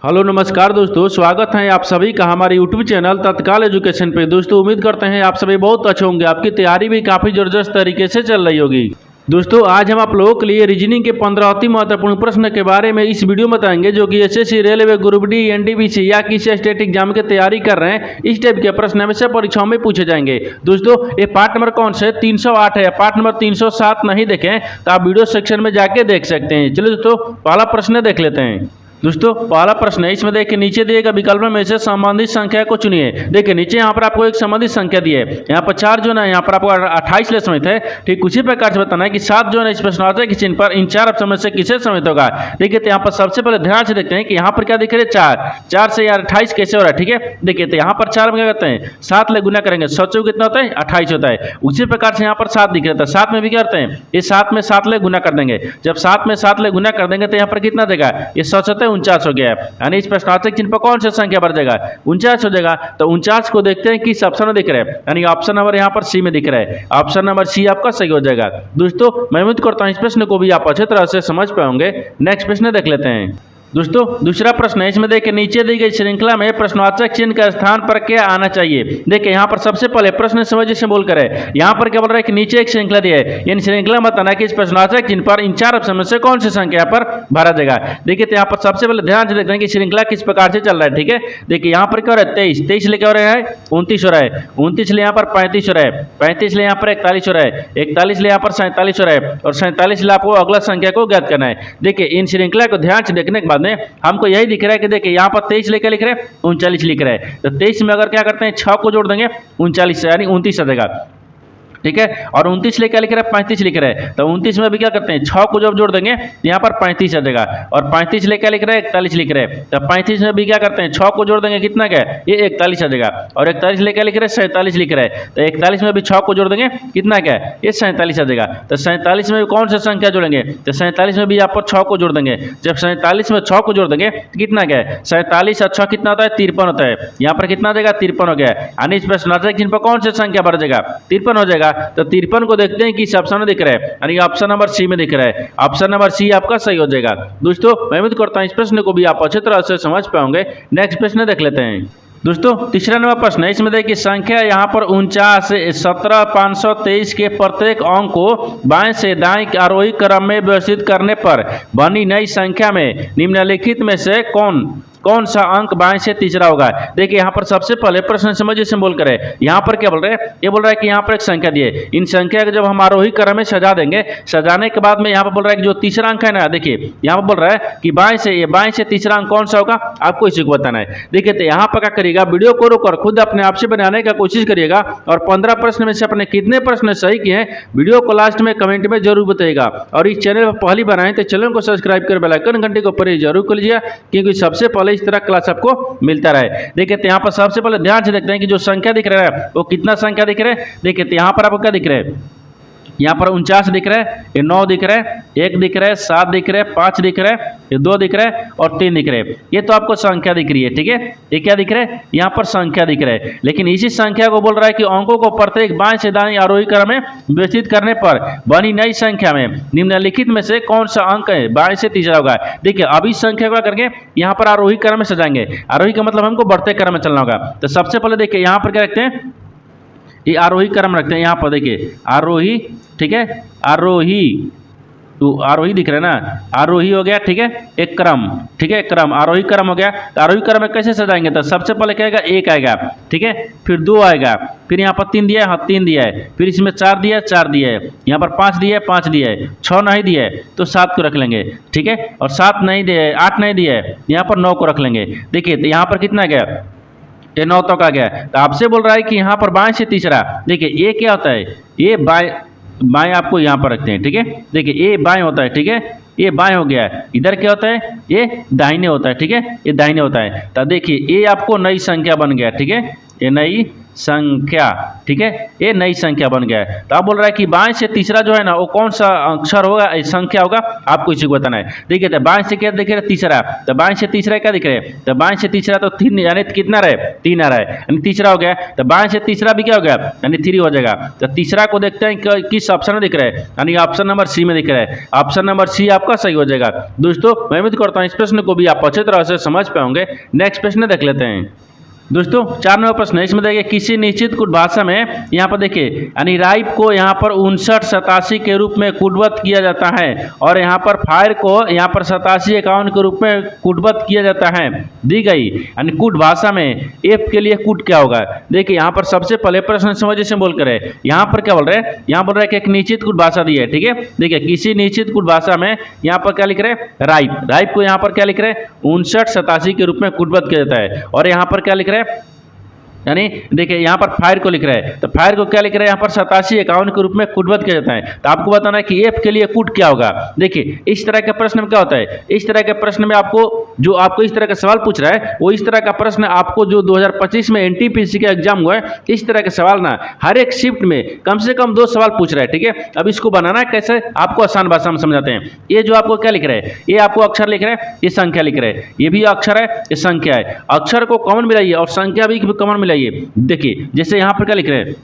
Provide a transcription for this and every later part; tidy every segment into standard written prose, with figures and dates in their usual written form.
Hello नमस्कार दोस्तों, स्वागत है आप सभी का हमारे यूट्यूब चैनल तत्काल एजुकेशन पे। दोस्तों उम्मीद करते हैं आप सभी बहुत अच्छे होंगे, आपकी तैयारी भी काफ़ी ज़बरदस्त तरीके से चल रही होगी। दोस्तों आज हम आप लोगों के लिए रीजनिंग के 15 अति महत्वपूर्ण प्रश्न के बारे में इस वीडियो में बताएंगे, जो कि SSC, railway, group D, NTPC या किसी स्टेट एग्जाम की तैयारी कर रहे हैं। इस टाइप के प्रश्न हमेशा परीक्षाओं में पूछे जाएंगे। दोस्तों ये पार्ट नंबर कौन से 308 है, पार्ट नंबर 307 नहीं देखें तो आप वीडियो सेक्शन में जाके देख सकते हैं। चलिए दोस्तों पहला प्रश्न देख लेते हैं। दोस्तों पहला प्रश्न है, इसमें देखिए नीचे दिए गए विकल्प में से संबंधित संख्या को चुनिए। देखिए नीचे यहाँ पर आपको एक संबंधित संख्या दी है, यहाँ पर 4 जो है यहाँ पर आपको 28 ले समित है। ठीक उसी प्रकार से बताना है कि 7 जो है इस प्रश्न कि चिन्ह पर इन 4 ऑप्शन में से किसे समित होगा। देखिए तो यहाँ पर सबसे पहले ध्यान से देखते हैं कि यहाँ पर क्या दिख रहे हैं 4 से यार 28 कैसे हो रहा है। ठीक है देखिए तो यहाँ पर 4 में क्या करते हैं 7 ले गुना करेंगे, 7 कितना होता है 28 होता है। उसी प्रकार से यहाँ पर 7 दिख रहा था, 7 में भी क्या करते हैं ये 7 में 7 ले गुना कर देंगे। जब 7 में 7 ले गुना कर देंगे तो यहाँ पर कितना देगा, ये 7 होता है 49 हो गया है। यानी इस प्रश्नार्थक चिन्ह पर कौन सा संख्या बढ़ जाएगा 49 हो जाएगा। तो 49 को देखते हैं किस ऑप्शन में दिख रहा है, यानी ऑप्शन नंबर यहाँ पर सी में दिख रहा है। ऑप्शन नंबर सी आपका सही हो जाएगा। दोस्तों मैं उम्मीद करता हूँ इस प्रश्न को भी आप अच्छे तरह से समझ पाएंगे। नेक्स्ट प्रश्न देख लेते हैं। दोस्तों दूसरा प्रश्न है, इसमें देखिए नीचे दी गई श्रृंखला में प्रश्नवाचक चिन्ह का स्थान पर क्या आना चाहिए। देखिए यहाँ पर सबसे पहले प्रश्न समझ से बोल कर है, यहाँ पर क्या बोल रहा है कि नीचे एक श्रृंखला दी है, यानी श्रृंखला बताना कि इस प्रश्नवाचक चिन्ह पर इन 4 ऑप्शन में से कौन सी संख्या पर भरा जाएगा। देखिए तो यहाँ पर सबसे पहले ध्यान से देखते हैं कि श्रृंखला किस प्रकार से चल रहा है। ठीक है देखिए यहाँ पर क्या हो रहा है 23 ले क्या हो रहा है 29 हो रहा है, 29 ले यहाँ पर 35 हो रहा है, 35 ले यहाँ पर 41 हो रहा है, 41 ले यहाँ पर 47 हो रहा है और 47 ले आपको अगला संख्या को ज्ञात करना है। देखिए इन श्रृंखला को ध्यान से देखने के बाद में हमको यही दिख रहा है कि देखिए यहाँ पर 23 लेकर लिख रहे हैं 39 लिख रहे हैं। तो 23 में अगर क्या करते हैं 6 को जोड़ देंगे 39 से, यानी 29 आ जाएगा। ठीक है और 29 लेकर लिख रहे हैं 35 लिख रहे हैं, तो 29 में भी क्या करते हैं 6 को जब जोड़ देंगे यहाँ पर 35 आ जाएगा। और 35 लेकर लिख रहे हैं 41 लिख रहे हैं, तो 35 में भी क्या करते हैं 6 को जोड़ देंगे कितना क्या ये 41 आ जाएगा। और 41 लेकर लिख रहे हैं 47 लिख रहे हैं, तो 41 में भी 6 को जोड़ देंगे कितना क्या ये 47 आ जाएगा। तो 47 में कौन सा संख्या जोड़ेंगे, तो 47 में भी आप 6 को जोड़ देंगे। जब 47 में 6 को जोड़ देंगे तो कितना क्या है 47 और 6 कितना होता है 53 होता है। यहाँ पर कितना देगा 53 हो गया, यानी इस प्रश्नार्थक चिन्ह पर कौन सा संख्या बढ़ जाएगा 53 हो जाएगा। तो 53 को देखते हैं कि इस ऑप्शन में दिख रहा है, यानी ऑप्शन नंबर सी में दिख रहा है। ऑप्शन नंबर सी आपका सही हो जाएगा। दोस्तों मैं उम्मीद करता हूं इस प्रश्न को भी आप अच्छी तरह से समझ पाओगे। नेक्स्ट प्रश्न देख लेते हैं। दोस्तों तीसरा नंबर प्रश्न है, इसमें देखिए संख्या यहाँ पर 49 17 523 के प्रत्येक अंक को बाएं से दाएं आरोही क्रम में व्यवस्थित करने पर बनी नई संख्या में निम्नलिखित में से कौन सा अंक बाएं से तीसरा होगा। देखिए यहाँ पर सबसे पहले प्रश्न समझिए से बोल कर है, यहाँ पर क्या बोल रहे हैं ये बोल रहा है कि यहाँ पर एक संख्या दी है, इन संख्या को जब हम आरोही क्रम में सजा देंगे, सजाने के बाद में यहाँ पर बोल रहा है कि जो तीसरा अंक है ना, देखिए यहाँ पर बोल रहा है कि बाएं से तीसरा अंक कौन सा होगा आपको इसी को बताना है। देखिए तो यहाँ पर क्या करिएगा वीडियो को रोककर खुद अपने आप से बनाने का कोशिश करिएगा और 15 प्रश्न में से अपने कितने प्रश्न सही किए हैं वीडियो को लास्ट में कमेंट में जरूर बताइएगा। और इस चैनल पर पहली बार आए तो चैनल को सब्सक्राइब कर बेल आइकन घंटे को ऊपर जरूर कर लीजिए, क्योंकि सबसे पहले इस तरह क्लास आपको मिलता रहे। देखिए तो यहाँ पर सबसे पहले ध्यान से देखते हैं कि जो संख्या दिख रहा है वो कितना संख्या दिख रहा है। देखिए तो यहाँ पर आपको क्या दिख रहा है, यहाँ पर 49 दिख रहा है, ये 9 दिख रहा है, 1 दिख रहा है, 7 दिख रहा है, 5 दिख रहा है, ये 2 दिख रहा है और 3 दिख रहे हैं। ये तो आपको संख्या दिख रही है। ठीक है ये क्या दिख रहा है यहाँ पर संख्या दिख रहा है, लेकिन इसी संख्या को बोल रहा है कि अंकों को प्रत्येक बाएं से दाएं आरोही क्रम में व्यवस्थित करने पर बनी नई संख्या में निम्नलिखित में से कौन सा अंक है बाएं से तीसरा होगा। देखिए अब इस संख्या को करके यहाँ पर आरोही क्रम में सजाएंगे, आरोही का मतलब हमको बढ़ते क्रम में चलना होगा। तो सबसे पहले देखिए यहाँ पर क्या रखते हैं ये आरोही क्रम रखते हैं। यहाँ पर देखिए आरोही, ठीक है आरोही, तो आरोही दिख रहा है ना, आरोही हो गया। ठीक है एक क्रम, ठीक है क्रम आरोही क्रम हो गया। तो आरोही क्रम में कैसे सजाएंगे, तो सबसे पहले क्या आएगा 1 आएगा, ठीक है फिर 2 आएगा, फिर यहाँ पर 3 दिया है, हाँ 3 दिया है, फिर इसमें 4 दिया है, 4 दिया है, यहाँ पर 5 दिया है, 5 दिया है, 6 नहीं दिया है तो 7 को रख लेंगे। ठीक है और 7 नहीं दिया है, 8 नहीं दिया है, यहाँ पर 9 को रख लेंगे। देखिए तो यहाँ पर कितना गया ये 9 तक आ गया। तो आपसे बोल रहा है कि यहाँ पर बाएं से तीसरा, देखिए ये क्या होता है ये बाएं आपको यहाँ पर रखते हैं। ठीक है देखिए ये बाएं होता है, ठीक है ये बाएं हो गया है, इधर क्या होता है ये दाहिने होता है। ठीक है ये दाहिने होता है। तो देखिए ये आपको नई संख्या बन गया। ठीक है ये नई संख्या, ठीक है, ये नई संख्या बन गया है। तो अब बोल रहा है कि बाएं से तीसरा जो है ना वो कौन सा अक्षर होगा, संख्या होगा, आपको इसी को बताना है। ठीक है, तो बाएं से क्या दिख रहा है, तीसरा, तो बाएं से तीसरा क्या दिख रहा है, तो बाएं से तीसरा तो 3 यानी कितना रहे, 3 आ रहा है, यानी तीसरा हो गया। तो बाएं से तीसरा भी क्या हो गया, यानी 3 हो जाएगा। तो तीसरा को देखते हैं किस ऑप्शन में दिख रहा है, यानी ऑप्शन नंबर सी में दिख रहा है। ऑप्शन नंबर सी आपका सही हो जाएगा। दोस्तों मैं उम्मीद करता हूँ इस प्रश्न को भी आप अच्छे तरह से समझ पाओगे। नेक्स्ट प्रश्न देख लेते हैं। दोस्तों 4 नंबर प्रश्न है, इसमें देखिए किसी निश्चित कूट भाषा में यहाँ पर देखिए यानी राइप को यहाँ पर 5987 के रूप में कूटबद्ध किया जाता है और यहाँ पर फायर को यहाँ पर 8751 के रूप में कूटबद्ध किया जाता है। दी गई यानी कूट भाषा में एफ के लिए कूट क्या होगा। देखिए यहाँ पर सबसे पहले प्रश्न समझिए से बोल कर है, यहाँ पर क्या बोल रहे हैं, यहाँ बोल रहे हैं कि एक निश्चित कूट भाषा दी है। ठीक है, देखिए किसी निश्चित कूट भाषा में यहाँ पर क्या लिख रहे हैं, राइप, राइप को यहाँ पर क्या लिख रहे हैं, 5987 के रूप में कूटबद्ध किया जाता है। और यहाँ पर क्या लिख रहे हैं, यानी देखिए यहाँ पर फायर को लिख रहा है, तो फायर को क्या लिख रहा है, यहाँ पर 8751 के रूप में कूटबद्ध किया जाता है। तो आपको बताना है कि एफ के लिए कूट क्या होगा। देखिए इस तरह के प्रश्न में क्या होता है, इस तरह के प्रश्न में आपको जो आपको इस तरह का सवाल पूछ रहा है वो इस तरह का प्रश्न आपको जो 2025 में एनटीपीसी का एग्जाम हुआ है, इस तरह के सवाल ना हर एक शिफ्ट में कम से कम 2 सवाल पूछ रहा है। ठीक है, अब इसको बनाना है कैसे, आपको आसान भाषा में समझाते हैं। ये जो आपको क्या लिख रहा है, ये आपको अक्षर लिख रहा है, ये संख्या लिख रहा है, ये भी अक्षर है, ये संख्या है। अक्षर को कॉमन मिलाइए और संख्या भी कॉमन मिलाइए। देखिए जैसे यहाँ पर क्या लिख रहे हैं,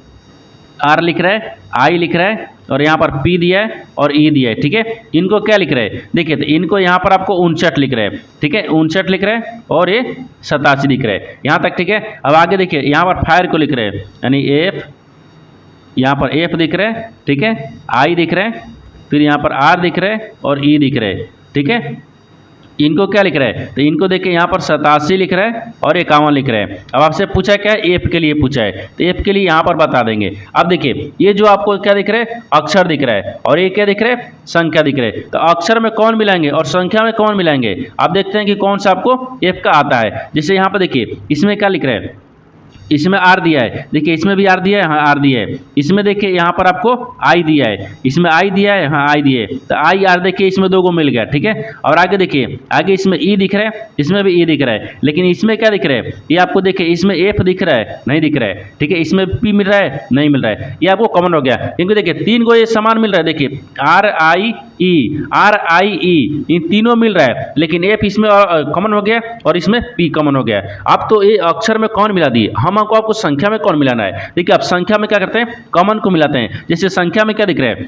आर लिख रहा है, आई लिख रहा है और यहाँ पर पी दिया है और ई दिया है। ठीक है, इनको क्या लिख रहे हैं, देखिए तो इनको यहाँ पर आपको 59 लिख रहे हैं। ठीक है, 59 लिख रहे हैं और ये 87 लिख रहे हैं यहाँ तक। ठीक है, अब आगे देखिए यहाँ पर फायर को लिख रहे हैं, यानी एफ, यहाँ पर एफ दिख रहे हैं। ठीक है, आई दिख रहे हैं, फिर यहाँ पर आर दिख रहे हैं और ई दिख रहे हैं। ठीक है, इनको क्या लिख रहा है, तो इनको देखिए यहाँ पर 87 लिख रहा है और 51 लिख रहा है। अब आपसे पूछा क्या है, एफ के लिए पूछा है, तो एफ के लिए यहाँ पर बता देंगे। अब देखिए ये जो आपको क्या दिख रहा है, अक्षर दिख रहा है और ये क्या दिख रहा है, संख्या दिख रहा है। तो अक्षर में कौन मिलाएंगे और संख्या में कौन मिलाएंगे, आप देखते हैं कि कौन सा आपको एफ का आता है। जैसे यहाँ पर देखिए इसमें क्या लिख रहा है, इसमें आर दिया है, देखिए इसमें भी आर दिया है, हाँ आर दिया है। इसमें देखिए यहाँ पर आपको आई दिया है, इसमें आई दिया है, हाँ आई दिया है। तो आई आर देखिए इसमें 2 को मिल गया। ठीक है, और आगे देखिए आगे इसमें ई दिख रहा है, इसमें भी ई दिख रहा है, लेकिन इसमें क्या दिख रहा है, ये आपको देखिए इसमें एफ दिख रहा है, नहीं दिख रहा है। ठीक है, इसमें पी मिल रहा है, नहीं मिल रहा है, ये आपको कॉमन हो गया क्योंकि देखिए 3 को ये समान मिल रहा है। देखिए आर आई ई इन तीनों मिल रहा है, लेकिन एफ इसमें कॉमन हो गया और इसमें पी कॉमन हो गया। अब तो ये अक्षर में कौन मिला दिए, हम आपको संख्या में कौन मिलाना है। देखिए आप संख्या में क्या करते हैं, कॉमन को मिलाते हैं। जैसे संख्या में क्या दिख रहा है,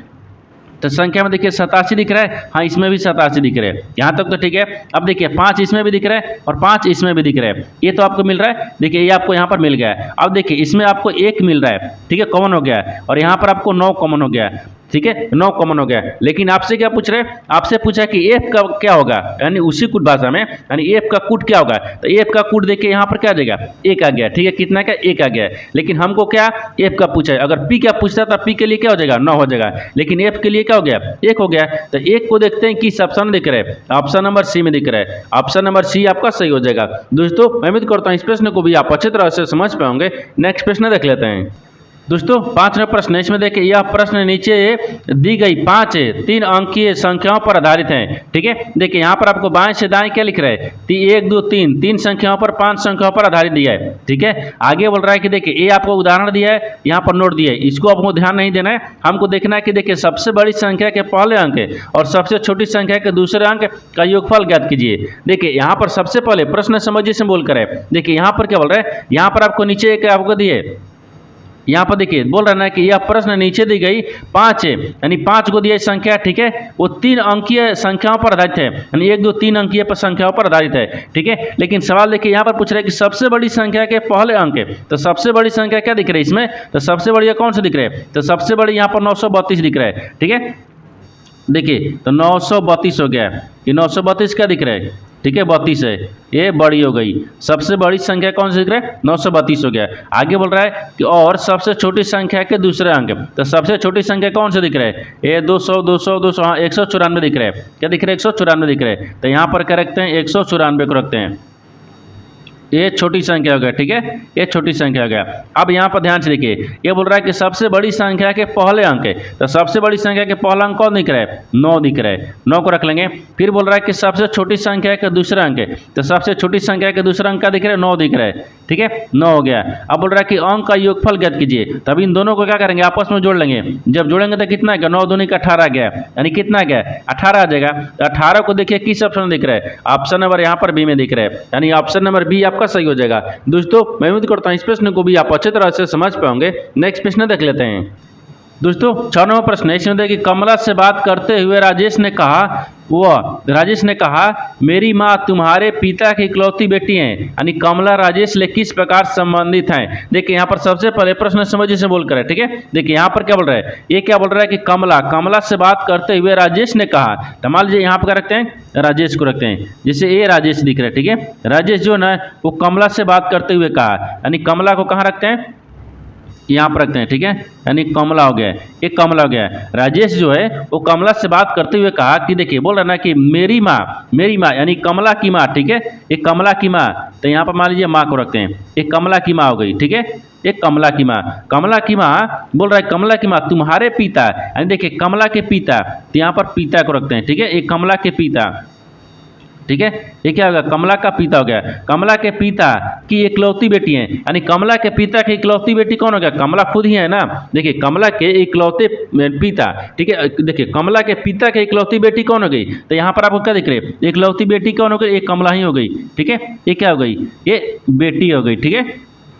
तो संख्या में देखिए 87 दिख रहा है, हाँ इसमें भी 87 दिख रहा है, यहाँ तक तो ठीक है। अब देखिए 5 इसमें भी दिख रहा है और 5 इसमें भी दिख रहा है, ये तो आपको मिल रहा है। देखिए ये आपको यहाँ पर मिल गया है। अब देखिए इसमें आपको 1 मिल रहा है, ठीक है, कॉमन हो गया है, और यहाँ पर आपको 9 कॉमन हो गया है। ठीक है, 9 कॉमन हो गया। लेकिन आपसे क्या पूछ रहे हैं, आपसे पूछा कि एफ का क्या होगा, यानी उसी कूट भाषा में यानी एफ का कूट क्या होगा। तो एफ का कूट देखिए यहाँ पर क्या आ जाएगा, 1 आ गया। ठीक है, कितना का 1 आ गया। लेकिन हमको क्या एफ का पूछा है, अगर पी क्या पूछता था, पी के लिए क्या हो जाएगा, 9 हो जाएगा, लेकिन एफ के लिए क्या हो गया, 1 हो गया। तो 1 को देखते हैं किस ऑप्शन में दिख रहा है, ऑप्शन नंबर सी में दिख रहा है। ऑप्शन नंबर सी आपका सही हो जाएगा। दोस्तों मैं उम्मीद करता हूँ इस प्रश्न को भी आप अच्छी तरह से समझ पाओगे। नेक्स्ट प्रश्न देख लेते हैं। दोस्तों 5वां प्रश्न है, इसमें देखिए यह प्रश्न नीचे दी गई 5 3 अंकीय संख्याओं पर आधारित है। ठीक है, देखिए यहाँ पर आपको बाएं से दाएं क्या लिख रहा है, 1 2 3 संख्याओं पर 5 संख्याओं पर आधारित दिया है। ठीक है, आगे बोल रहा है कि देखिए ये आपको उदाहरण दिया है, यहाँ पर नोट दिया है, इसको आपको ध्यान नहीं देना है, हमको देखना है कि देखिए सबसे बड़ी संख्या के पहले अंक और सबसे छोटी संख्या के दूसरे अंक का योगफल ज्ञात कीजिए। देखिए यहाँ पर सबसे पहले प्रश्न समझिए से बोल कर है। देखिए यहाँ पर क्या बोल रहा है, यहाँ पर आपको नीचे एक आपको दिए, यहाँ पर देखिए बोल रहा है कि यह प्रश्न नीचे दी गई 5 यानी 5 को दिया संख्या। ठीक है, वो 3 अंकीय संख्याओं पर आधारित है, यानी 1 2 3 अंकीय पर संख्याओं पर आधारित है। ठीक है, लेकिन सवाल देखिए यहाँ पर पूछ रहा है कि सबसे बड़ी संख्या के पहले अंक, तो सबसे बड़ी संख्या क्या दिख रही है इसमें, तो सबसे बड़ी कौन सा दिख रहा है, तो सबसे बड़ी यहाँ पर 932 दिख रहा है। ठीक है, देखिए तो 932 हो गया, ये 932 क्या दिख रहा है, ठीक है 32 है, ये बड़ी हो गई। सबसे बड़ी संख्या कौन सी दिख रहा है, 932 हो गया। आगे बोल रहा है कि और सबसे छोटी संख्या के दूसरे अंक, तो सबसे छोटी संख्या कौन सा दिख रहा है, ये 200 200 200 हाँ 194 दिख रहा है। क्या दिख रहा है, 194 दिख रहा है। तो यहाँ पर क्या रखते हैं, 194 को रखते हैं, ये छोटी संख्या हो गया। ठीक है, ये छोटी संख्या हो गया। अब यहाँ पर ध्यान से देखिए, ये बोल रहा है कि सबसे बड़ी संख्या के पहले अंक, तो सबसे बड़ी संख्या के पहला अंक कौन दिख रहा है, 9 दिख रहा है, 9 को रख लेंगे। फिर बोल रहा है कि सबसे छोटी संख्या के दूसरा अंक, तो सबसे छोटी संख्या के दूसरा अंक का दिख रहा है, 9 दिख रहा है, ठीक है, 9 हो गया। अब बोल रहा है कि अंक का योगफल ज्ञात कीजिए, तब इन दोनों को क्या करेंगे, आपस में जोड़ लेंगे। जब जोड़ेंगे तो कितना आ गया, 9 दूनी का 18 आ गया, यानी कितना आ गया, 18 आ जाएगा। तो 18 को देखिए किस ऑप्शन में दिख रहा है, ऑप्शन नंबर यहाँ पर बी में दिख रहा है, यानी ऑप्शन नंबर बी आपका सही हो जाएगा। दोस्तों मैं उम्मीद करता हूँ इस प्रश्न को भी आप अच्छी तरह से समझ पाओगे। नेक्स्ट प्रश्न देख लेते हैं। दोस्तों 6 नंबर प्रश्न इसमें देखिए, कमला से बात करते हुए राजेश ने कहा मेरी माँ तुम्हारे पिता की इकलौती बेटी हैं, यानी कमला राजेश ले किस प्रकार संबंधित हैं। देखिए यहाँ पर सबसे पहले प्रश्न समझिए से बोल कर है, ठीक है। देखिए यहाँ पर क्या बोल रहा है, ये क्या बोल रहा है कि कमला से बात करते हुए राजेश ने कहा, तो मान लीजिए यहाँ पर क्या रखते हैं, राजेश को रखते हैं, जैसे ये राजेश दिख रहा है, ठीक है। राजेश जो है वो कमला से बात करते हुए कहा, यानी कमला को कहाँ रखते हैं, यहाँ पर रखते हैं, ठीक है, यानी कमला हो गया, एक कमला हो गया। राजेश जो है वो कमला से बात करते हुए कहा कि देखिए बोल रहा ना कि मेरी माँ यानी कमला की माँ, ठीक है, एक कमला की माँ, तो यहाँ पर मान लीजिए माँ को रखते हैं, एक कमला की माँ हो गई, ठीक है, एक कमला की माँ बोल रहा है कमला की माँ तुम्हारे पिता, यानी देखिए कमला के पिता, तो यहाँ पर पिता को रखते हैं, ठीक है, एक कमला के पिता, ठीक है। ये क्या होगा, कमला का पिता हो गया, कमला के पिता की इकलौती बेटी है, यानी कमला के पिता की इकलौती बेटी कौन हो गया, कमला खुद ही है ना। देखिए कमला के इकलौते पिता, ठीक है, देखिए कमला के पिता की इकलौती बेटी कौन हो गई, तो यहाँ पर आपको क्या दिख रहे हैं, इकलौती बेटी कौन हो गई, एक कमला ही हो गई, ठीक है। ये क्या हो गई, ये बेटी हो गई, ठीक है,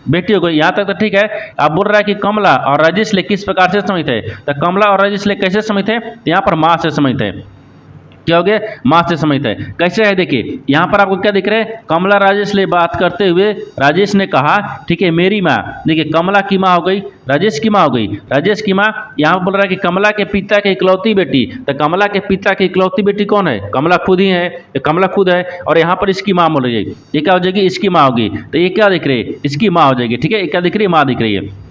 बेटी हो गई। यहाँ तक तो ठीक है। आप बोल रहा है कि कमला और राजेश ले किस प्रकार से समझते हैं, तो कमला और राजेश ले कैसे समझते हैं, तो यहाँ पर माँ से समझते हैं, क्या हो गया, माँ से समझते हैं। कैसे है देखिए यहाँ पर आपको क्या दिख रहा है, कमला राजेश ले बात करते हुए राजेश ने कहा, ठीक है, मेरी माँ, देखिए कमला की माँ हो गई, राजेश की माँ हो गई, राजेश की माँ। यहाँ बोल रहा है कि कमला के पिता की इकलौती बेटी, तो कमला के पिता की इकलौती बेटी कौन है, कमला खुद ही है, कमला खुद है, और यहाँ पर इसकी माँ बोल रही है, ये क्या हो जाएगी, इसकी माँ होगी, तो ये क्या दिख रही है, इसकी माँ हो जाएगी, ठीक है। ये क्या दिख रही है, माँ दिख रही है।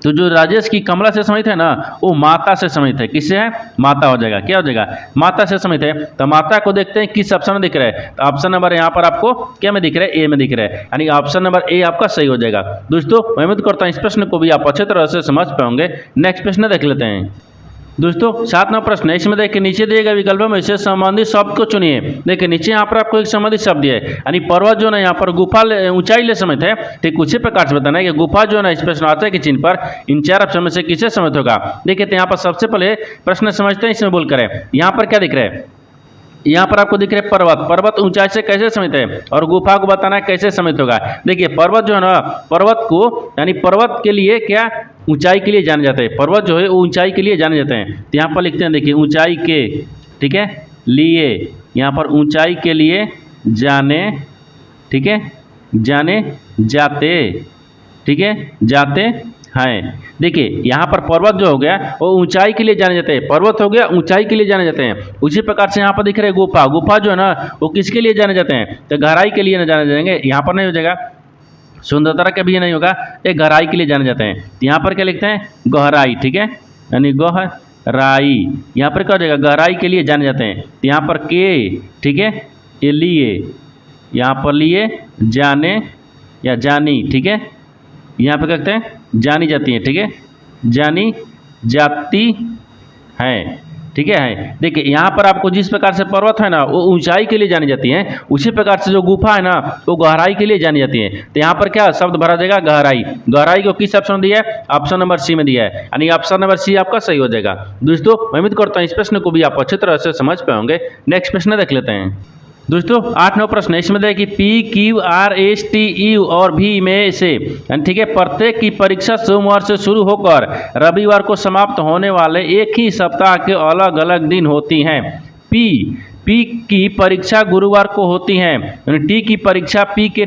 तो जो राजेश की कमला से समझते हैं ना, वो माता से समझते हैं, किससे है, माता हो जाएगा, क्या हो जाएगा, माता से समझते हैं। तो माता को देखते हैं किस ऑप्शन में दिख रहा है, तो ऑप्शन नंबर यहाँ पर आपको क्या में दिख रहा है, ए में दिख रहा है, यानी ऑप्शन नंबर ए आपका सही हो जाएगा। दोस्तों मैं उम्मीद करता हूँ इस प्रश्न को भी आप अच्छे तरह से समझ पाओगे। नेक्स्ट प्रश्न देख लेते हैं। दोस्तों 7 नंबर प्रश्न है, इसमें देखिए नीचे दिए गए विकल्पों में से संबंधित शब्द को चुनिए। देखिए नीचे यहाँ पर आपको एक संबंधित शब्द है, यानी पर्वत जो है यहाँ पर गुफा ऊंचाई ले समझते हैं, ठीक उसी प्रकार से बताना है कि गुफा जो है ना इस प्रश्न आता के चिन्ह पर इन 4 ऑप्शन में से किसे समझ होगा। देखिए तो यहाँ पर सबसे पहले प्रश्न समझते हैं, इसमें बोल कर यहाँ पर क्या दिख रहा है, यहाँ पर आपको दिख रहा है पर्वत ऊंचाई से कैसे समझते हैं, और गुफा को बताना है कैसे समझ होगा। देखिए पर्वत जो है ना, पर्वत को यानी पर्वत के लिए क्या, ऊंचाई के लिए जाने जाते हैं, पर्वत जो है वो ऊंचाई के लिए जाने जाते हैं। तो यहाँ पर लिखते हैं देखिए ऊंचाई के, ठीक है, लिए, यहाँ पर ऊंचाई के लिए जाने, ठीक है, जाने जाते, ठीक है, जाते हैं। देखिए यहाँ पर पर्वत जो हो गया वो ऊंचाई के लिए जाने जाते हैं, पर्वत हो गया ऊंचाई के लिए जाने जाते हैं। उसी प्रकार से यहाँ पर दिख रहे गुफा जो है ना वो किसके लिए जाने जाते हैं, तो गहराई के लिए न जाने जाएंगे, यहाँ पर नहीं हो जाएगा, सुंदरता का भी ये नहीं होगा, ये गहराई के लिए जाने जाते हैं। तो यहाँ पर क्या लिखते हैं, गहराई, ठीक है, यानी गहराई, यहाँ पर क्या हो जाएगा, गहराई के लिए जाने जाते हैं। तो यहाँ पर के, ठीक है, ये लिए, यहाँ पर लिए जाने या जानी, ठीक है, यहाँ पर क्या कहते हैं, जानी जाती है, ठीक है, जानी जाती है, ठीक है। देखिए यहाँ पर आपको जिस प्रकार से पर्वत है ना वो ऊंचाई के लिए जानी जाती है, उसी प्रकार से जो गुफा है ना वो गहराई के लिए जानी जाती है। तो यहाँ पर क्या शब्द भरा जाएगा, गहराई। गहराई को किस ऑप्शन में दिया है, ऑप्शन नंबर सी में दिया है, यानी ऑप्शन नंबर सी आपका सही हो जाएगा। दोस्तों मैं उम्मीद करता हूँ इस प्रश्न को भी आप अच्छी तरह से समझ पाओगे। नेक्स्ट प्रश्न देख लेते हैं। दोस्तों 8 नंबर प्रश्न है, इसमें देखिए P, Q, R, S, T, U और V में से, ठीक है, प्रत्येक की परीक्षा सोमवार से शुरू होकर रविवार को समाप्त होने वाले एक ही सप्ताह के अलग अलग दिन होती हैं। P की परीक्षा गुरुवार को होती है, यानी T की परीक्षा P के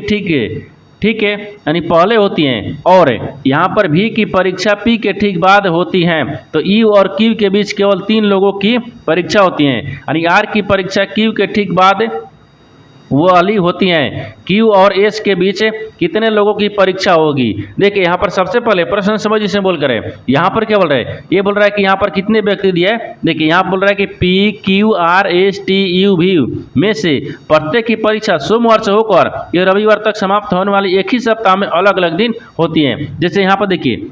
ठीक है यानी पहले होती हैं, और यहाँ पर V की परीक्षा P के ठीक बाद होती हैं। तो U और Q के बीच केवल 3 लोगों की परीक्षा होती है, यानी R की परीक्षा Q के ठीक बाद वो वाली होती हैं। Q और S के बीच कितने लोगों की परीक्षा होगी। देखिए यहाँ पर सबसे पहले प्रश्न समझ इसे बोल कर यहाँ पर क्या बोल रहे हैं, ये बोल रहा है कि यहाँ पर कितने व्यक्ति दिए है। देखिए यहाँ बोल रहा है कि P, Q, R, S, T, U, V में से प्रत्येक की परीक्षा सोमवार से होकर ये रविवार तक समाप्त होने वाली एक ही सप्ताह में अलग अलग दिन होती है। जैसे यहाँ पर देखिए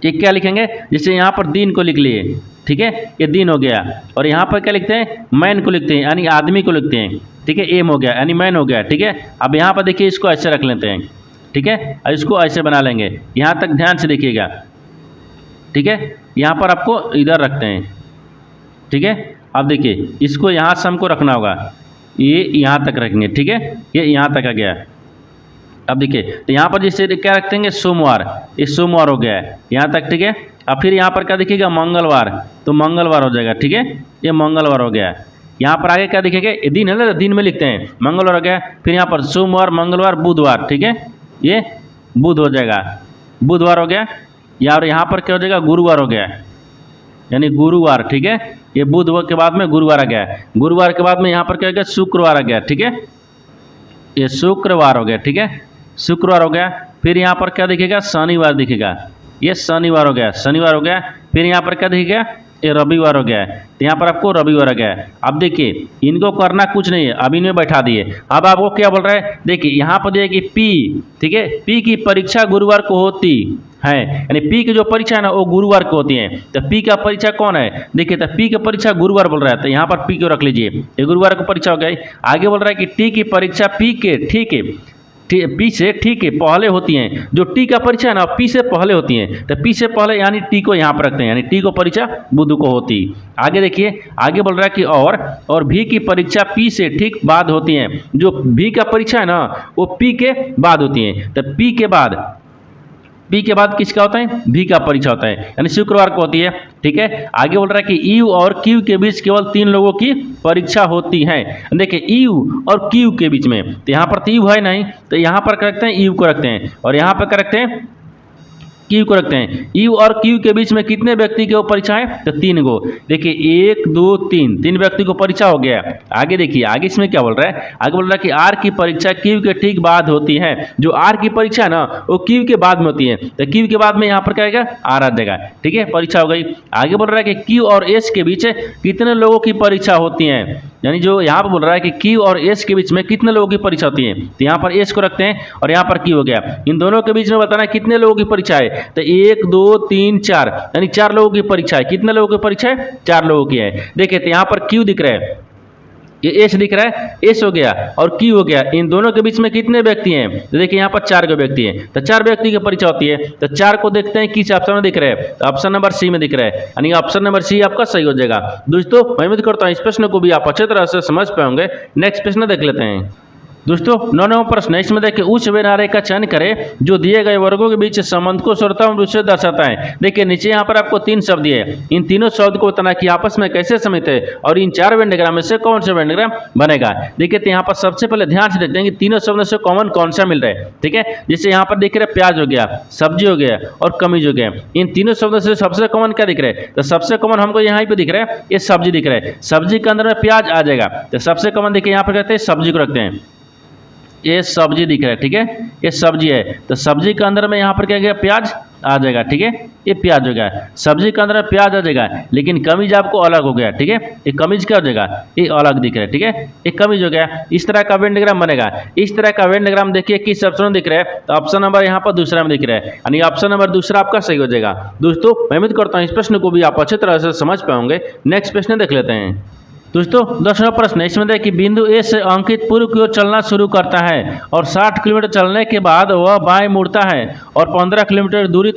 ये क्या लिखेंगे, जैसे यहाँ पर दिन को लिख लिए, ठीक है, ये दिन हो गया, और यहाँ पर क्या लिखते हैं, मैन को लिखते हैं, यानी आदमी को लिखते हैं, ठीक है, एम हो गया यानी मैन हो गया, ठीक है। अब यहाँ पर देखिए इसको ऐसे रख लेते हैं, ठीक है। और इसको ऐसे बना लेंगे, यहाँ तक ध्यान से देखिएगा, ठीक है। यहाँ पर आपको इधर रखते हैं, ठीक है। अब देखिए इसको यहाँ से हमको रखना होगा, ये यहाँ तक रखेंगे, ठीक है। ये यहाँ तक आ गया। अब देखिए तो यहाँ पर जैसे क्या रख देंगे, सोमवार, ये सोमवार हो गया है यहाँ तक, ठीक है। अब फिर यहाँ पर क्या दिखेगा, मंगलवार, तो मंगलवार हो जाएगा, ठीक है। ये मंगलवार हो गया। यहाँ पर आगे क्या दिखेगा, ये दिन है ना, दिन में लिखते हैं, मंगलवार हो गया। फिर यहाँ पर सोमवार, मंगलवार, बुधवार, ठीक है, ये बुध हो जाएगा, बुधवार हो गया। या और यहाँ पर क्या हो जाएगा, गुरुवार हो गया, यानी गुरुवार, ठीक है। ये बुध के बाद में गुरुवार आ गया, गुरुवार के बाद में यहाँ पर क्या हो गया, शुक्रवार आ गया, ठीक है। ये शुक्रवार हो गया, ठीक है, शुक्रवार हो गया। फिर यहाँ पर क्या दिखेगा, शनिवार दिखेगा, ये शनिवार हो गया, शनिवार हो गया। फिर यहाँ पर क्या दिखेगा, ये रविवार हो गया है, तो यहाँ पर आपको रविवार आ गया है। अब देखिए इनको करना कुछ नहीं है, अब इनमें बैठा दिए। अब आपको क्या बोल रहा है, देखिए यहाँ पर दिए कि पी, ठीक है, पी की परीक्षा गुरुवार को होती है, यानी पी की जो परीक्षा है ना वो गुरुवार को होती है। तो पी का परीक्षा कौन है, देखिए तो पी की परीक्षा गुरुवार बोल रहा है, तो यहाँ पर पी को रख लीजिए, ये गुरुवार को परीक्षा हो गई। आगे बोल रहा है कि टी की परीक्षा पी के, ठीक है, पी से ठीक है पहले होती हैं, जो टी का परीक्षा है ना पी से पहले होती हैं, तो पी से पहले यानी टी को यहाँ पर रखते हैं, यानी टी को परीक्षा बुध को होती। आगे देखिए आगे बोल रहा है कि और भी की परीक्षा पी से ठीक बाद होती हैं, जो भी का परीक्षा है ना वो पी के बाद होती हैं, तो पी के बाद किसका होता है, भी का परीक्षा होता है, यानी शुक्रवार को होती है, ठीक है। आगे बोल रहा है कि यू और क्यू के बीच केवल 3 लोगों की परीक्षा होती है। देखिए यू और क्यू के बीच में, तो यहाँ पर तो यू है नहीं, तो यहाँ पर क्या रखते हैं, यू को रखते हैं, और यहाँ पर क्या रखते हैं, क्यू को रखते हैं। यू और क्यू के बीच में कितने व्यक्ति की परीक्षा है, तो 3 गो। देखिए 1 2 3 व्यक्ति को परीक्षा हो गया। आगे देखिए आगे इसमें क्या बोल रहा है, आगे बोल रहा है कि आर की परीक्षा क्यू के ठीक बाद होती है, जो आर की परीक्षा है ना वो क्यू के बाद में होती है, तो क्यू के बाद में यहाँ पर क्या आएगा, आर आ जाएगा, ठीक है, परीक्षा हो गई। आगे बोल रहा है कि क्यू और एस के बीच कितने लोगों की परीक्षा होती है, यानी जो यहाँ पर बोल रहा है कि क्यू और एस के बीच में कितने लोगों की परीक्षा होती है, तो यहाँ पर एस को रखते हैं और यहाँ पर क्यू हो गया। इन दोनों के बीच में बताना है कितने लोगों की परीक्षा है, तो 1 2 3 4, यानी 4 लोगों की परीक्षा है। कितने लोगों की परीक्षा है, 4 लोगों की है। देखिए तो यहाँ पर क्यू दिख रहा है, ये एस दिख रहा है, एस हो गया और क्यू हो गया। इन दोनों के बीच में कितने व्यक्ति हैं, तो देखिए यहाँ पर 4 व्यक्ति हैं, तो 4 व्यक्ति की परीक्षा होती है। तो 4 को देखते हैं किस ऑप्शन में दिख रहा है, तो ऑप्शन नंबर सी में दिख रहा है, यानी ऑप्शन नंबर सी आपका सही हो जाएगा। दोस्तों मैं उम्मीद करता हूँ इस प्रश्न को भी आप अच्छे तरह से समझ पाएंगे। नेक्स्ट प्रश्न देख लेते हैं। दोस्तों 9वां प्रश्न है, इसमें देखिए उच्च व्यनारे का चयन करें जो दिए गए वर्गों के बीच संबंध को सर्वोत्तम रूप से दर्शाता है। देखिए नीचे यहाँ पर आपको 3 शब्द दिए, इन तीनों शब्द को बताना कि आपस में कैसे समित है और इन 4 वेन डायग्राम में से कौन सा वेन डायग्राम बनेगा। देखिए तो यहाँ पर सबसे पहले ध्यान से देखते हैं कि तीनों शब्दों से कॉमन कौन सा मिल रहा है, ठीक है। जैसे यहाँ पर दिख रहा है प्याज हो गया, सब्जी हो गया और कमीज हो गया। इन तीनों शब्दों से सबसे कॉमन क्या दिख रहा है, तो सबसे कॉमन हमको यहाँ पे दिख रहा है, ये सब्जी दिख रहा है, सब्जी के अंदर में प्याज आ जाएगा, तो सबसे कॉमन देखिए यहाँ पर कहते हैं सब्जी को रखते हैं, ये सब्जी दिख रहा है, ठीक है, ये सब्जी है, तो सब्जी के अंदर में यहाँ पर क्या गया, प्याज आ जाएगा, ठीक है, ये प्याज हो गया, सब्जी के अंदर में प्याज आ जाएगा। लेकिन कमीज आपको अलग हो गया, ठीक है, ये कमीज क्या हो जाएगा, ये अलग दिख रहा है, ठीक है, ये कमीज हो गया। इस तरह का वेन डायग्राम बनेगा। इस तरह का वेन डायग्राम देखिए किस ऑप्शन में दिख रहा है, तो ऑप्शन नंबर यहाँ पर दूसरा में दिख रहा है, यानी ऑप्शन नंबर दूसरा आपका सही हो जाएगा। दोस्तों मैं उम्मीद करता हूँ इस प्रश्न को भी आप अच्छी तरह से समझ पाओगे। नेक्स्ट प्रश्न देख लेते हैं। दोस्तों 10वां प्रश्न है, इसमें देखिए कि बिंदु ए से अंकित पूर्व की ओर चलना शुरू करता है और 60 किलोमीटर चलने के बाद वह बाएं मुड़ता है और 15 किलोमीटर दूरी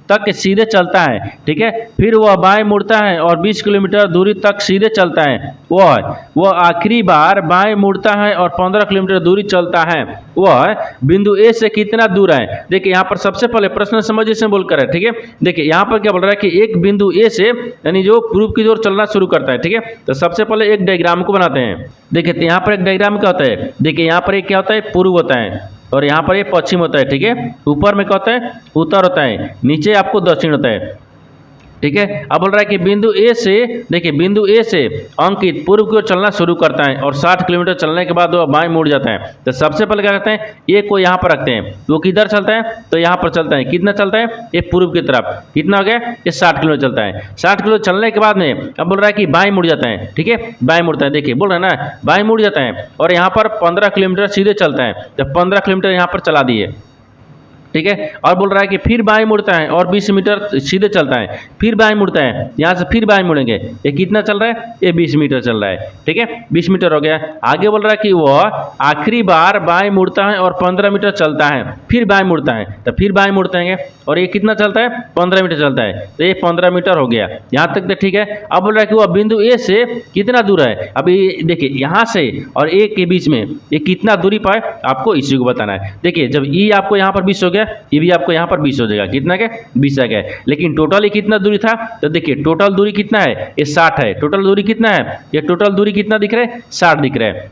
तक सीधे चलता है, ठीक है। फिर वह बाएं मुड़ता है और 20 किलोमीटर दूरी तक सीधे चलता है। वह आखिरी बार बाएं मुड़ता है और 15 किलोमीटर दूरी चलता है। वह बिंदु ए से कितना दूर है। देखिए यहाँ पर सबसे पहले प्रश्न समझिए से बोलकर है, ठीक है। देखिए यहाँ पर क्या बोल रहा है कि एक बिंदु ए से यानी जो पूर्व की ओर चलना शुरू करता है, ठीक है। तो सबसे पहले एक डायग्राम को बनाते हैं। देखिए तो यहाँ पर एक डायग्राम क्या होता है, देखिए यहाँ पर एक क्या होता है, पूर्व होता है और यहाँ पर ये पश्चिम होता है, ठीक है। ऊपर में क्या होता है, उत्तर होता है, नीचे आपको दक्षिण होता है, ठीक है। अब बोल रहा है कि बिंदु ए से, देखिए बिंदु ए से अंकित पूर्व की ओर चलना शुरू करता है और 60 किलोमीटर चलने के बाद वो बाएं मुड़ जाता है। तो सबसे पहले क्या करते हैं, ए को यहाँ पर रखते हैं, वो किधर चलता है, तो यहाँ पर चलता है। कितना चलता है, ये पूर्व की तरफ। कितना हो गया, ये 60 किलोमीटर चलता है। 60 किलोमीटर चलने के बाद में अब बोल रहा है कि बाएं मुड़ जाता है, ठीक है, बाएं मुड़ता है। देखिए बोल रहा है ना बाएं मुड़ जाता है और यहाँ पर 15 किलोमीटर सीधे चलता है। तो 15 किलोमीटर यहाँ पर चला दिए, ठीक है। और बोल रहा है कि फिर बाएं मुड़ता है और 20 मीटर सीधे चलता है, फिर बाएं मुड़ता है, यहाँ से फिर बाएं मुड़ेंगे। ये कितना चल रहा है? ये 20 मीटर चल रहा है, ठीक है, 20 मीटर हो गया। आगे बोल रहा है कि वह आखिरी बार बाएं मुड़ता है और 15 मीटर चलता है, फिर बाएं मुड़ता है, तो फिर बाएं मुड़ते हैं और ये कितना चलता है? 15 मीटर चलता है, तो ये 15 मीटर हो गया। यहाँ तक तो ठीक है। अब बोल रहा है कि वह बिंदु ए से कितना दूर है। अभी देखिए यहाँ से और ए के बीच में ये कितना दूरी पाए, आपको इसी को बताना है। देखिए जब ई आपको यहाँ पर 20 हो गया, ये भी आपको यहाँ पर 20 हो जाएगा, कितना क्या? 20 आ गया। लेकिन टोटल ये कितना दूरी था? तो देखिए टोटल दूरी कितना है? ये 60 है। टोटल दूरी कितना है? ये टोटल दूरी कितना दिख रहा है? 60 दिख रहा है।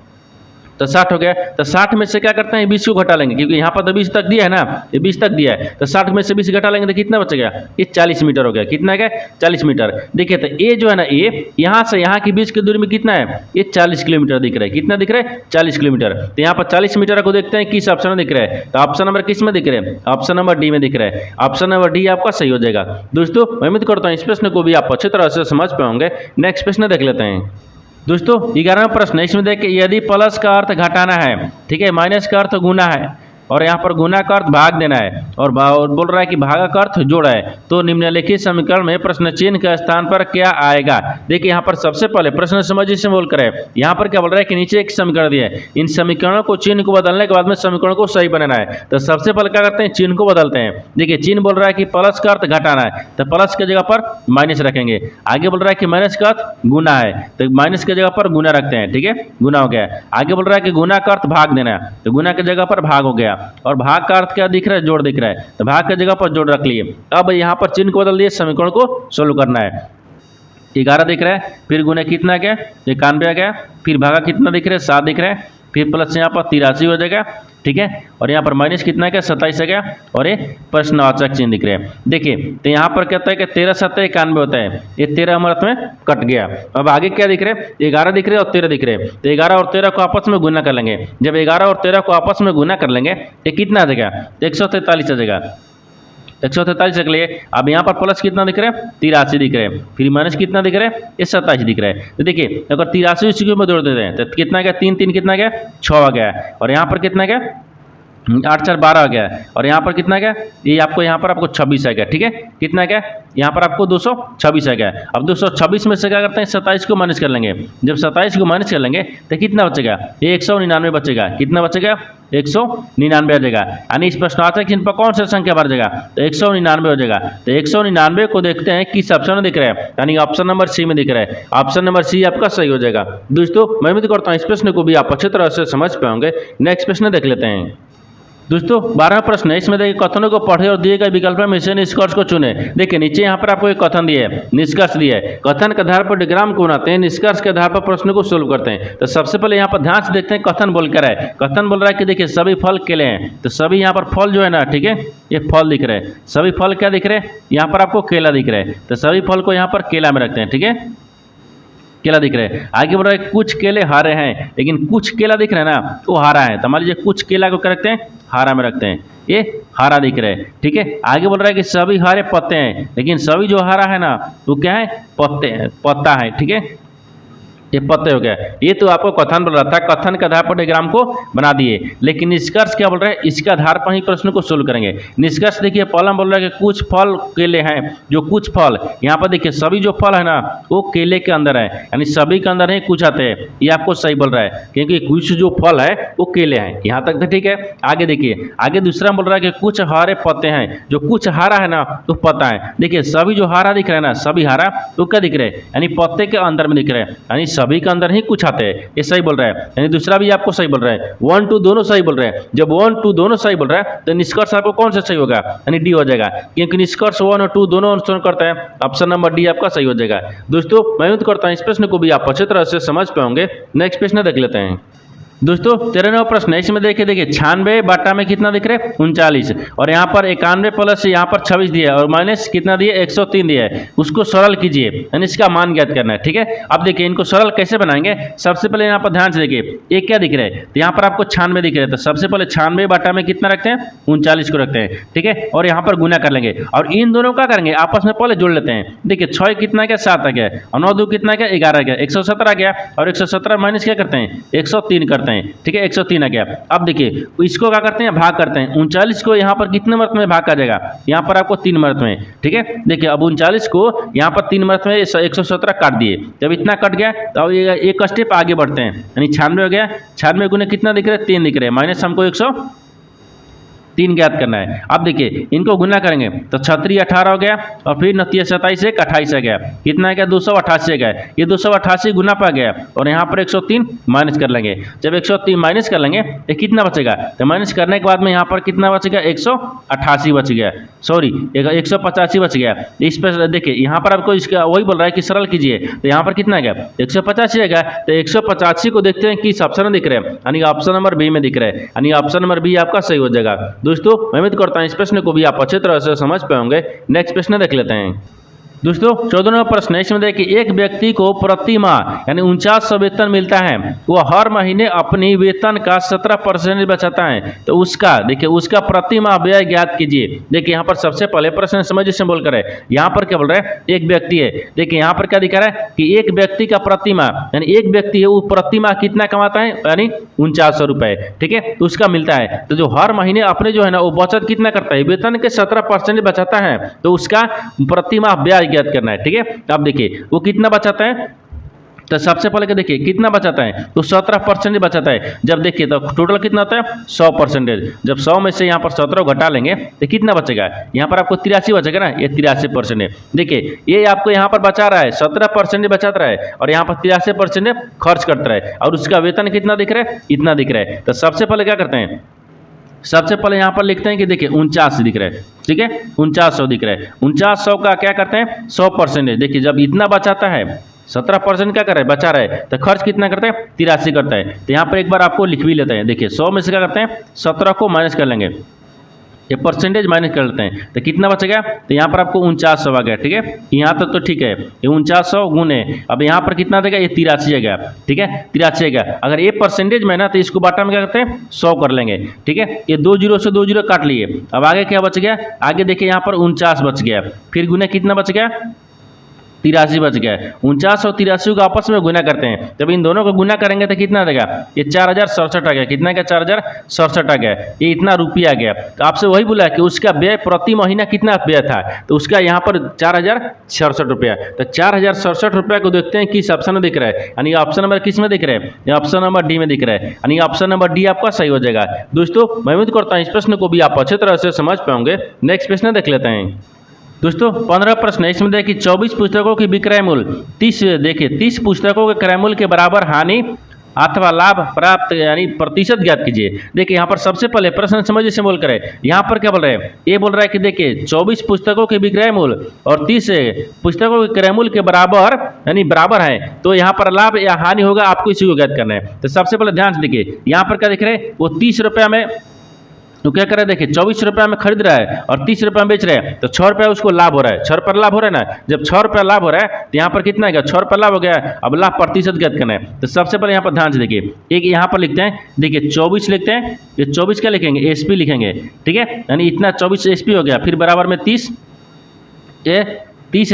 तो 60 हो गया। तो 60 में से क्या करते हैं? 20 को घटा लेंगे, क्योंकि यहाँ पर तो 20 तक दिया है ना, ये 20 तक दिया है। तो 60 में से 20 घटा लेंगे तो कितना बचेगा? ये 40 मीटर हो गया। कितना है? 40 मीटर। देखिए तो ये जो है ना, ये यहाँ से यहाँ की बीच की दूरी में कितना है? ये 40 किलोमीटर दिख रहा है। कितना दिख रहा है? 40 किलोमीटर। तो यहाँ पर 40 मीटर को देखते हैं किस ऑप्शन में दिख रहा है। तो ऑप्शन नंबर किस में दिख रहा है? ऑप्शन नंबर डी में दिख रहा है। ऑप्शन नंबर डी आपका सही हो जाएगा। दोस्तों मैं उम्मीद करता हूँ इस प्रश्न को भी आप अच्छी तरह से समझ पाओगे। नेक्स्ट प्रश्न देख लेते हैं। दोस्तों 11वां प्रश्न है, इसमें देखिए यदि प्लस का अर्थ घटाना है, ठीक है, माइनस का अर्थ गुना है और यहाँ पर गुना का अर्थ भाग देना है और बोल रहा है कि भागा का अर्थ जोड़ा है, तो निम्नलिखित समीकरण में प्रश्न चिन्ह के स्थान पर क्या आएगा। देखिए यहाँ पर सबसे पहले प्रश्न समझिए से बोल कर है। यहाँ पर क्या बोल रहा है कि नीचे एक समीकरण दिया है, इन समीकरणों को चिन्ह को बदलने के बाद में समीकरण को सही बनाना है। तो सबसे पहले क्या करते हैं? चिन्ह को बदलते हैं। देखिए चिन्ह बोल रहा है कि प्लस का अर्थ घटाना है, तो प्लस की जगह पर माइनस रखेंगे। आगे बोल रहा है कि माइनस का अर्थ गुना है, तो माइनस की जगह पर गुना रखते हैं, ठीक है, गुना हो गया। आगे बोल रहा है कि गुना का अर्थ भाग देना है, तो गुना की जगह पर भाग हो गया। और भाग का अर्थ क्या दिख रहा है? जोड़ दिख रहा है, तो भाग की जगह पर जोड़ रख लिए। अब यहाँ पर चिन्ह को बदल दिए, समीकरण को सोल्व करना है। 11 दिख रहा है, फिर गुना कितना गया? 91 आ गया, फिर भागा कितना दिख रहा है? 7 दिख रहा है, फिर प्लस यहाँ पर 83 हो जाएगा, ठीक है, और यहाँ पर माइनस कितना क्या? 27 आ गया और ये प्रश्नवाचक चिन्ह दिख रहे हैं। देखिए तो यहाँ पर कहता है कि 13 7 91 होता है, ये 13 हमारे अर्थ में कट गया। अब आगे क्या दिख रहे हैं? 11 दिख रहे हैं और 13 दिख रहे हैं, तो 11 और 13 को आपस में गुना कर लेंगे। जब 11 और 13 को आपस में गुना कर लेंगे ये कितना आ जाएगा? 143 आ जाएगा। 143 रख लिए। अब यहाँ पर प्लस कितना दिख रहा है? 83 दिख रहा है, फिर माइनस कितना दिख रहा है? ये 27 दिख रहा है। तो देखिए अगर 83 इसी में जोड़ देते हैं तो कितना गया? 3 3 कितना गया? 6 आ गया, और यहाँ पर कितना गया? 8 4 12 आ गया, और यहाँ पर कितना गया? ये आपको यहाँ पर आपको 26 आ गया, ठीक है, कितना गया? यहाँ पर आपको 226 आ गया। अब 226 में से क्या करते हैं? 27 को माइनस कर लेंगे। जब 27 को माइनस कर लेंगे तो कितना बचेगा? ये 199 बचेगा। कितना बचेगा? 199 आ जाएगा। यानी इस प्रश्नवाचक चिन्ह पर कौन सा संख्या बढ़ जाएगा? तो 199 हो जाएगा। तो 199 को देखते हैं किस ऑप्शन में दिख रहा है, यानी ऑप्शन नंबर सी में दिख रहा है। ऑप्शन नंबर सी आपका सही हो जाएगा। दोस्तों मैं उम्मीद करता हूँ इस प्रश्न को भी आप अच्छी तरह से समझ पाओगे। नेक्स्ट प्रश्न देख लेते हैं। दोस्तों 12वां प्रश्न है, इसमें देखिए कथनों को पढ़े और दिए गए विकल्प में से निष्कर्ष को चुने। देखिए नीचे यहाँ पर आपको एक कथन दिया है, निष्कर्ष दिया है। कथन के आधार पर डिग्राम को बनाते हैं, निष्कर्ष के आधार पर प्रश्न को सोल्व करते हैं। तो सबसे पहले यहाँ पर ध्यान से देखते हैं कथन बोलकर है। कथन बोल रहा है कि देखिए सभी फल केले हैं, तो सभी यहाँ पर फल जो है ना, ठीक है, ये फल दिख रहे हैं। सभी फल क्या दिख रहे हैं? यहाँ पर आपको केला दिख रहा है, तो सभी फल को यहाँ पर केला में रखते हैं, ठीक है, केला दिख रहे हैं। आगे बोल रहा है कुछ केले हरे हैं, लेकिन कुछ केला दिख रहा है ना, वो हरा है। तो मान लीजिए कुछ केला को क्या रखते हैं? हरा में रखते हैं, ये हरा दिख रहा है, ठीक है। आगे बोल रहा है कि सभी हरे पत्ते हैं, लेकिन सभी जो हरा है ना वो क्या है? पत्ता है, ठीक है, ये पत्ते हो गया। ये तो आपको कथन बोल रहा था, कथन के आधार पर डायग्राम को बना दिए। लेकिन निष्कर्ष क्या बोल रहा है? इसके आधार पर ही प्रश्न को सोल्व करेंगे। निष्कर्ष देखिए पहला बोल रहा है कि कुछ फल केले हैं, जो कुछ फल यहाँ पर देखिए सभी जो फल है ना वो केले के अंदर है, यानी सभी के अंदर नहीं कुछ आते हैं। ये आपको सही बोल रहा है, क्योंकि कुछ जो फल है वो केले हैं। यहाँ तक तो ठीक है। आगे देखिए, आगे दूसरा बोल रहा है कि कुछ हरे पत्ते हैं, जो कुछ हरा है ना तो पत्ता है। देखिए सभी जो हरा दिख रहा है ना, सभी हरा तो क्या दिख रहे हैं? यानी पत्ते के अंदर में दिख रहे हैं, यानी सभी के अंदर ही कुछ आते हैं। ये सही बोल रहा है, यानी दूसरा भी आपको सही बोल रहा है। 1 2 दोनों सही बोल रहे हैं। जब 1 2 दोनों सही बोल रहा है तो निष्कर्ष आपको कौन सा सही होगा? यानी डी हो जाएगा, क्योंकि निष्कर्ष 1 और 2 दोनों अनुसरण करते हैं। ऑप्शन नंबर डी आपका सही हो जाएगा। दोस्तों मैं उम्मीद करता हूं इस प्रश्न को भी आप अच्छी तरह से समझ पाओगे। नेक्स्ट प्रश्न देख लेते हैं। दोस्तों 13वां प्रश्न है, इसमें देखिए 96 बाटा में कितना दिख रहा है? 39, और यहाँ पर 91 प्लस यहाँ पर 26 दिया है और माइनस कितना दिया? 103 दिया है। उसको सरल कीजिए, यानी इसका मान ज्ञात करना है, ठीक है। अब देखिए इनको सरल कैसे बनाएंगे। सबसे पहले यहाँ पर ध्यान से देखिए, ये क्या दिख रहा है? तो यहाँ पर आपको 96 दिख रहा है, तो सबसे पहले 96 बाटा में कितना रखते हैं? 39 को रखते हैं, ठीक है, और यहाँ पर गुना कर लेंगे और इन दोनों का करेंगे आपस में पहले जोड़ लेते हैं। देखिए 6 कितना क्या? 7 आ गया, और 9 2 कितना क्या? 11 आ गया, 117 आ गया, और 117 माइनस क्या करते हैं? 103 करते हैं। करते हैं, ठीक है, 103 आ गया। अब देखिए इसको क्या करते हैं, भाग करते हैं। 39 को यहाँ पर कितने मर्त में भाग कर जाएगा, यहाँ पर आपको 3 मर्त में, ठीक है। देखिए अब 39 को यहाँ पर 3 मर्त में 117 काट दिए, जब इतना कट गया तो अब एक स्टेप आगे बढ़ते हैं, यानी 96 हो गया। 96 गुने कितना दिख रहा है, 3 दिख रहा है, माइनस हमको 103 ज्ञात करना है। अब देखिए इनको गुना करेंगे तो 36 18 हो गया, और फिर 29 27 एक 28 आ गया, कितना आ गया 288 आ गया। ये 288 गुना पा गया, और यहाँ पर 103 माइनस कर लेंगे। जब 103 माइनस कर लेंगे तो कितना बचेगा, तो माइनस करने के बाद में यहाँ पर कितना बचेगा, 188 बच गया, सॉरी 185 बच गया। इस पर देखिए यहाँ पर आपको इसका वही बोल रहा है कि सरल कीजिए, तो यहाँ पर कितना आ गया, 185 आएगा। तो 185 को देखते हैं किस ऑप्शन में दिख रहे हैं, यानी ऑप्शन नंबर बी में दिख रहा है, यानी ऑप्शन नंबर बी आपका सही हो जाएगा। दोस्तों मैं उम्मीद करता हूं इस प्रश्न को भी आप अच्छी तरह से समझ पाएंगे। नेक्स्ट प्रश्न देख लेते हैं। दोस्तों 14वां प्रश्न है, इसमें देखिए एक व्यक्ति को प्रति माह यानी 4900 वेतन मिलता है, वो हर महीने अपनी वेतन का 17% बचाता है, तो उसका देखिए उसका प्रति माह व्यय ज्ञात कीजिए। देखिए यहाँ पर सबसे पहले प्रश्न समझिए से बोल कर है, यहाँ पर क्या बोल रहा है, एक व्यक्ति है। देखिए यहाँ पर क्या दिखा रहा है कि एक व्यक्ति का प्रति माह यानी एक व्यक्ति है वो प्रति माह कितना कमाता है, यानी 4900 रुपए, ठीक है, तो उसका मिलता है। तो जो हर महीने अपने जो है ना वो बचत कितना करता है, वेतन के 17% बचाता है, तो उसका प्रति माह व्यय ज्ञात करना है, ठीक है। तो आप देखिए वो कितना बचाता है, तो सबसे पहले देखिए कितना बचाता है, तो 17% बचाता है। जब देखिए तो टोटल कितना होता है 100%, जब 100 में से यहाँ पर 17 घटा लेंगे तो कितना बचेगा, यहाँ पर आपको 83 बचेगा ना, ये 83% है। देखिए ये आपको यहाँ पर बचा रहा है 17% बचाता रहा है, और यहाँ पर 83% खर्च करता है, और उसका वेतन कितना दिख रहा है, इतना दिख रहा है। तो सबसे पहले क्या करते हैं, सबसे पहले यहाँ पर लिखते हैं कि देखिए 49 दिख रहा है, ठीक है, 4900 दिख रहा है। 4900 का क्या करते हैं 100%। देखिए जब इतना बचाता है 17% क्या कर रहा है, बचा रहा है, तो खर्च कितना करता है 83 करता है। तो यहाँ पर एक बार आपको लिख भी लेते हैं। देखिए 100 में से क्या करते हैं 17 को माइनस कर लेंगे, ये परसेंटेज माइनस कर लेते हैं, तो कितना बचेगा, तो यहाँ पर आपको 4900 आ गया, ठीक है। यहाँ तक तो ठीक है, ये 4900 गुने अब यहाँ पर कितना देगा, ये 83 आ गया, ठीक है, 83 आ गया। अगर ये परसेंटेज में ना तो इसको बाटा में क्या करते हैं 100 कर लेंगे, ठीक है। ये 2 जीरो से 2 जीरो काट लिए। अब आगे क्या बच गया, आगे देखिए यहाँ पर 49 बच गया, फिर गुने कितना बच गया 83 बच गया। 49 और 83 को आपस में गुना करते हैं, जब इन दोनों को गुना करेंगे तो कितना देगा, ये 4067 आ गया, कितना का 4067 आ गया, ये इतना रुपया आ गया। तो आपसे वही बोला कि उसका व्यय प्रति महीना कितना व्यय था, तो उसका यहाँ पर 4067 रुपया। तो 4067 रुपया को देखते हैं किस ऑप्शन में दिख रहा है, यानी ऑप्शन नंबर किस में दिख रहा है, ये ऑप्शन नंबर डी में दिख रहा है, यानी ऑप्शन नंबर डी आपका सही हो जाएगा। दोस्तों मैं उम्मीद करता हूँ इस प्रश्न को भी आप अच्छी तरह से समझ पाओगे। नेक्स्ट प्रश्न देख लेते हैं। दोस्तों 15 प्रश्न है, इसमें देखिए 24 पुस्तकों की विक्रय मूल्य 30 पुस्तकों के क्रय मूल्य के बराबर हानि अथवा लाभ प्राप्त यानी प्रतिशत ज्ञात कीजिए। देखिए यहाँ पर सबसे पहले प्रश्न समझिए से बोल कर है, यहाँ पर क्या बोल रहे हैं, ये बोल रहा है कि देखिए 24 पुस्तकों के विक्रय मूल्य और 30 पुस्तकों के क्रय मूल्य के बराबर यानी बराबर है, तो यहाँ पर लाभ या हानि होगा, आपको इसी को ज्ञात करना है। तो सबसे पहले ध्यान से देखिए यहाँ पर क्या दिख रहे हैं, वो 30 रुपया में तो क्या कर रहा है, देखिए 24 रुपया में खरीद रहा है और 30 रुपया में बेच रहे हैं, तो 6 रुपया उसको लाभ हो रहा है, 6 रुपया लाभ हो रहा है ना। जब 6 रुपया लाभ हो रहा है तो यहाँ पर कितना है, 6 रुपया लाभ हो गया। अब लाभ प्रतिशत ज्ञात करना है, तो सबसे पहले यहाँ पर ध्यान से देखिए, एक यहाँ पर लिखते हैं, देखिए 24 लिखते हैं, ये 24 क्या लिखेंगे, एसपी लिखेंगे, ठीक है, यानी इतना 24 एसपी हो गया, फिर बराबर में 30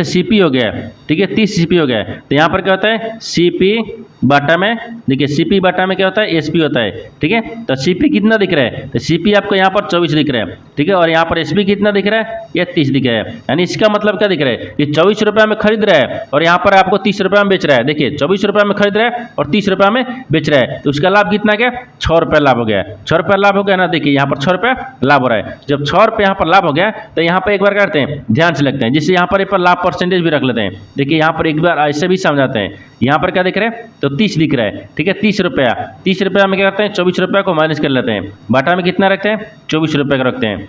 सीपी हो गया, ठीक है, 30 सीपी हो गया। तो यहाँ पर क्या होता है सीपी बाटा में, देखिए सीपी बाटा में क्या होता है एसपी होता है, ठीक है। तो सीपी कितना दिख रहा है, तो सीपी आपको यहाँ पर 24 दिख रहा है, ठीक है, और यहाँ पर एसपी कितना दिख रहा है, ये 30 दिख रहा है। यानी इसका मतलब क्या दिख रहा है, ये 24 रुपया में खरीद रहा है और यहाँ पर आपको 30 रुपया में बेच रहा है। देखिए 24 रुपया में खरीद रहा है और 30 रुपया में बेच रहा है, तो उसका लाभ कितना गया, 6 रुपया लाभ हो गया। 6 रुपया लाभ हो गया ना, देखिए यहाँ पर 6 रुपया लाभ हो रहा है। जब 6 रुपया यहाँ पर लाभ हो गया तो यहाँ पर एक बार करते हैं, ध्यान से लगते हैं, जिससे यहाँ पर लाभ परसेंटेज भी रख लेते हैं। देखिए यहाँ पर एक बार ऐसे भी समझाते हैं, यहाँ पर क्या दिख रहा है, तो 30 दिख रहा है, ठीक है, 30 रुपया में क्या करते हैं 24 रुपया को माइनस कर लेते हैं, बाटा में कितना रखते हैं 24 रुपये का रखते हैं,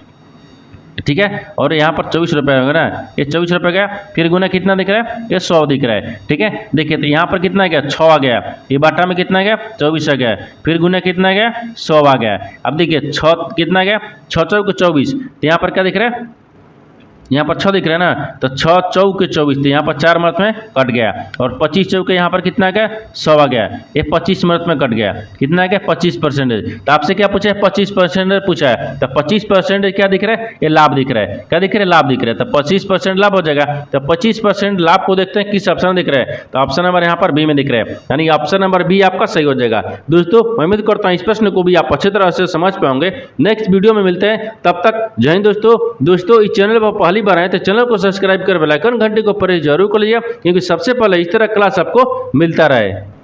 ठीक है, और यहाँ पर 24 रुपये होगा ना, ये 24 रुपये गया, फिर गुना कितना दिख रहा है, ये 100 दिख रहा है, ठीक है। देखिए तो यहाँ पर कितना गया 6 आ गया, ये बाटा में कितना गया 24 आ गया, फिर गुना कितना गया 100 आ गया। अब देखिए 6 कितना गया 6 चौक 24, तो यहाँ पर क्या दिख रहा है यहाँ पर 6 दिख रहा है ना, तो 6 चौके 24, तो यहाँ पर 4 मिनट में कट गया। और 25 चौके यहाँ पर कितना गया, 100 आ गया। ये 25 मिनट में कट गया, कितना गया 25%। तो आपसे क्या पूछा है, 25% पूछा है। तो 25% क्या दिख रहा है, ये लाभ दिख रहा है। क्या दिख रहा है, लाभ दिख रहा है। तो 25% लाभ हो जाएगा। तो 25% लाभ को देखते हैं किस ऑप्शन में दिख रहा है, तो ऑप्शन नंबर यहाँ पर बी में दिख रहा है, यानी ऑप्शन नंबर बी आपका सही हो जाएगा। दोस्तों मैं उम्मीद करता हूँ इस प्रश्न को भी आप अच्छी तरह से समझ पाओगे। नेक्स्ट वीडियो में मिलते हैं, तब तक जय हिंद दोस्तों इस चैनल पर पहली बार आए तो चैनल को सब्सक्राइब कर बेल आइकन घंटे को प्रेस जरूर कर लीजिए, क्योंकि सबसे पहले इस तरह क्लास आपको मिलता रहे।